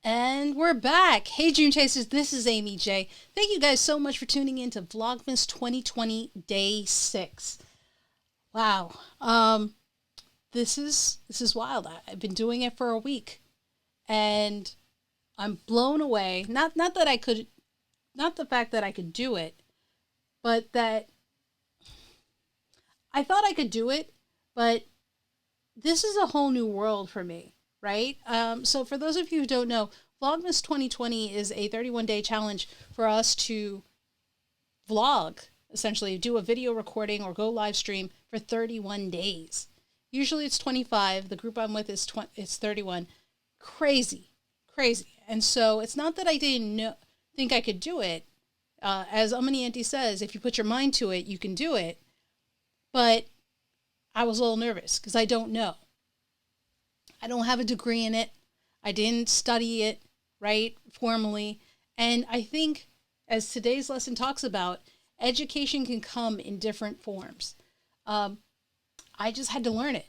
And we're back. Hey, Dream Chasers, this is Aimee J. Thank you guys so much for tuning in to Vlogmas 2020 Day 6. Wow. This is wild. I've been doing it for a week and I'm blown away. Not the fact that I could do it, but that I thought I could do it, but this is a whole new world for me, right? So for those of you who don't know, Vlogmas 2020 is a 31-day challenge for us to vlog, essentially do a video recording or go live stream for 31 days. Usually it's 25. The group I'm with is it's 31. Crazy, crazy. And so it's not that I didn't think I could do it. As Amani Auntie says, if you put your mind to it, you can do it. But I was a little nervous because I don't know. I don't have a degree in it. I didn't study it, right, formally. And I think, as today's lesson talks about, education can come in different forms. I just had to learn it.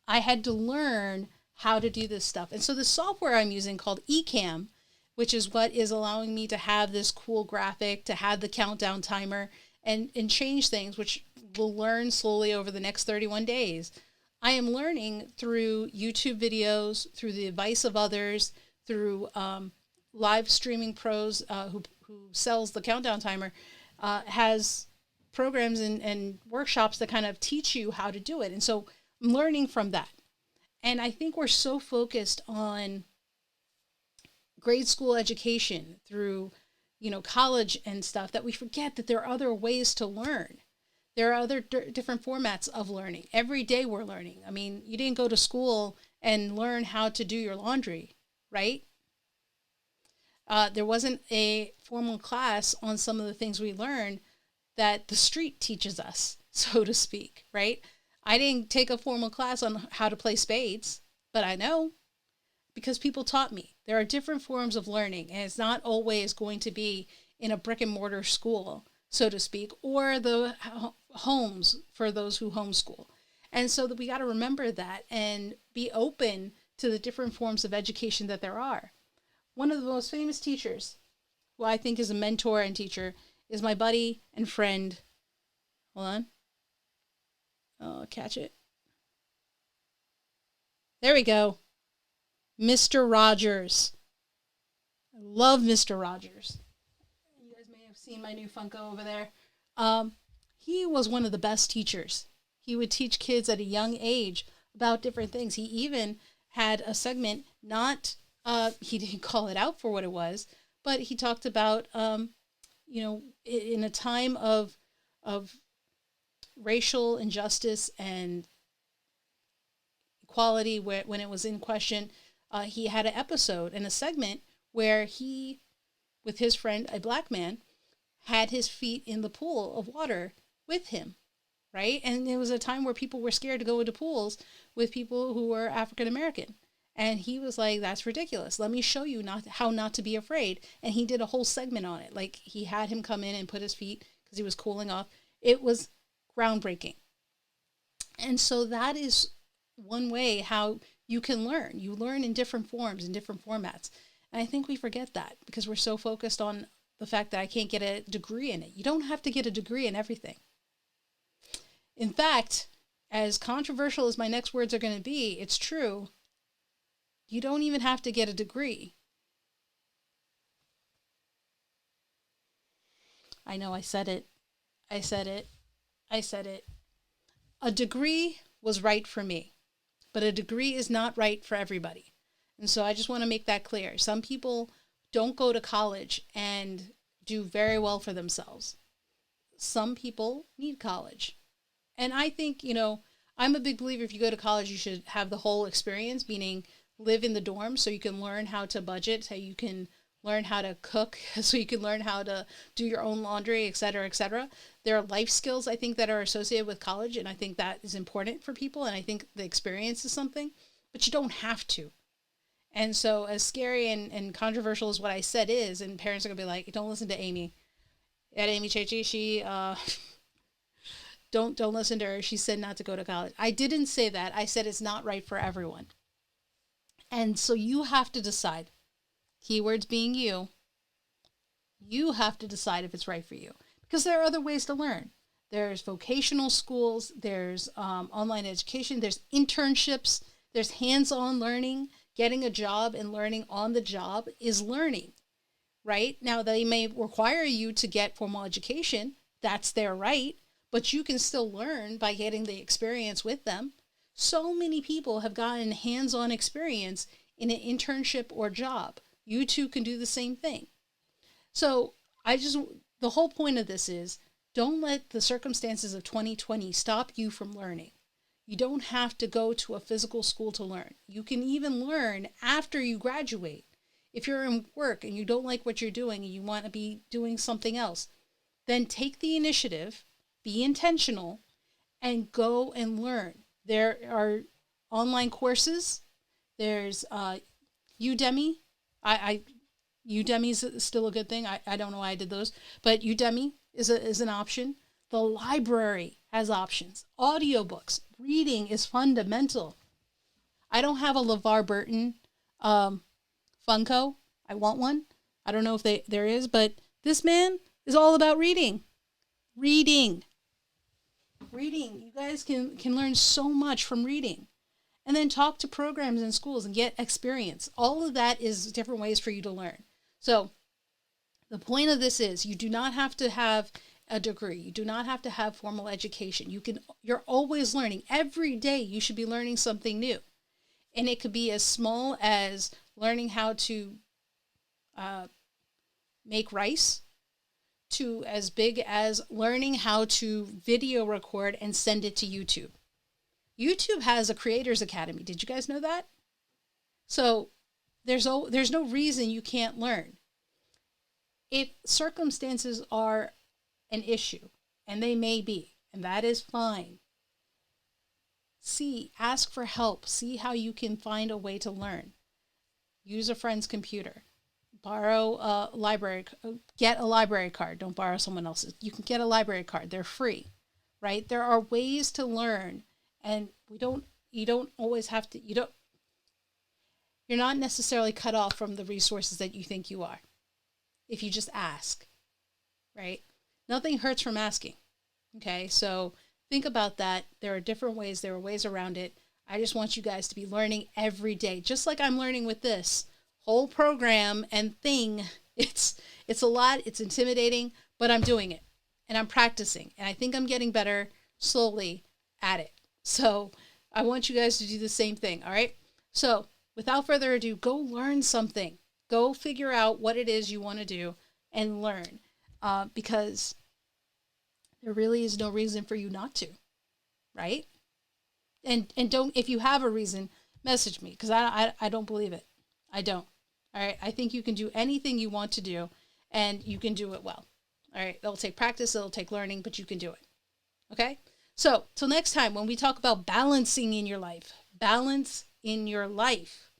I had to learn how to do this stuff. And so the software I'm using called Ecamm, which is what is allowing me to have this cool graphic, to have the countdown timer, and change things, which we'll learn slowly over the next 31 days. I am learning through YouTube videos, through the advice of others, through live streaming pros who sells the countdown timer, has programs and workshops that kind of teach you how to do it. And so I'm learning from that. And I think we're so focused on grade school education through, college and stuff that we forget that there are other ways to learn. There are other different formats of learning. Every day we're learning. I mean, you didn't go to school and learn how to do your laundry, right? There wasn't a formal class on some of the things we learn that the street teaches us, so to speak, right? I didn't take a formal class on how to play spades, but I know because people taught me. There are different forms of learning, and it's not always going to be in a brick and mortar school, so to speak, or the homes for those who homeschool. And so that we got to remember that and be open to the different forms of education that there are. One of the most famous teachers, who I think is a mentor and teacher, is my buddy and friend. Hold on. Oh, catch it. There we go. Mr. Rogers. I love Mr. Rogers. You guys may have seen my new Funko over there. He was one of the best teachers. He would teach kids at a young age about different things. He even had a segment, he didn't call it out for what it was, but he talked about, in a time of racial injustice and equality when it was in question, he had an episode and a segment where he, with his friend, a black man, had his feet in the pool of water with him, right? And it was a time where people were scared to go into pools with people who were African American. And he was like, that's ridiculous. Let me show you how not to be afraid. And he did a whole segment on it. Like, he had him come in and put his feet because he was cooling off. It was groundbreaking. And so that is one way how you can learn. You learn in different forms, in different formats. And I think we forget that because we're so focused on the fact that I can't get a degree in it. You don't have to get a degree in everything. In fact, as controversial as my next words are going to be, it's true. You don't even have to get a degree. I know I said it. I said it. I said it. A degree was right for me, but a degree is not right for everybody. And so I just want to make that clear. Some people don't go to college and do very well for themselves. Some people need college. And I think, I'm a big believer if you go to college, you should have the whole experience, meaning live in the dorm so you can learn how to budget, so you can learn how to cook, so you can learn how to do your own laundry, et cetera, et cetera. There are life skills, I think, that are associated with college, and I think that is important for people, and I think the experience is something, but you don't have to. And so as scary and controversial as what I said is, and parents are going to be like, don't listen to Aimee. At Aimee J, she, don't listen to her. She said not to go to college. I didn't say that. I said it's not right for everyone. And so you have to decide. keywords being you have to decide if it's right for you. Because there are other ways to learn. There's vocational schools, there's online education, there's internships, there's hands-on learning. Getting a job and learning on the job is learning, right? Now, they may require you to get formal education. That's their right, but you can still learn by getting the experience with them. So many people have gotten hands-on experience in an internship or job. You too can do the same thing. So the whole point of this is, don't let the circumstances of 2020 stop you from learning. You don't have to go to a physical school to learn. You can even learn after you graduate. If you're in work and you don't like what you're doing and you want to be doing something else, then take the initiative, be intentional, and go and learn. There are online courses. There's Udemy. Udemy is still a good thing. I don't know why I did those, but Udemy is an option. The library has options. Audiobooks. Reading is fundamental. I don't have a LeVar Burton Funko. I want one. I don't know if there is, but this man is all about reading. Reading. You guys can learn so much from reading. And then talk to programs in schools and get experience. All of that is different ways for you to learn. So the point of this is, you do not have to have a degree. You do not have to have formal education. You're always learning. Every day you should be learning something new. And it could be as small as learning how to make rice, to as big as learning how to video record and send it to YouTube. YouTube has a Creators Academy. Did you guys know that? So there's no reason you can't learn. If circumstances are an issue, and they may be, and that is fine, ask for help. See how you can find a way to learn. Use a friend's computer. Borrow a library, get a library card. Don't borrow someone else's. You can get a library card. They're free, right? There are ways to learn, and you don't always have to, you're not necessarily cut off from the resources that you think you are, if you just ask, right? Nothing hurts from asking. Okay, so think about that. There are different ways. There are ways around it. I just want you guys to be learning every day, just like I'm learning with this whole program and thing. It's a lot. It's intimidating, but I'm doing it and I'm practicing, and I think I'm getting better slowly at it. So I want you guys to do the same thing. All right. So without further ado, go learn something. Go figure out what it is you want to do and learn. Because there really is no reason for you not to, right? And don't, if you have a reason, message me, because I don't believe it. I don't. All right. I think you can do anything you want to do, and you can do it well. All right. It'll take practice. It'll take learning, but you can do it. Okay. So till next time, when we talk about balancing in your life, balance in your life.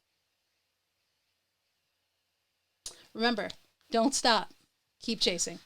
Remember, don't stop. Keep chasing.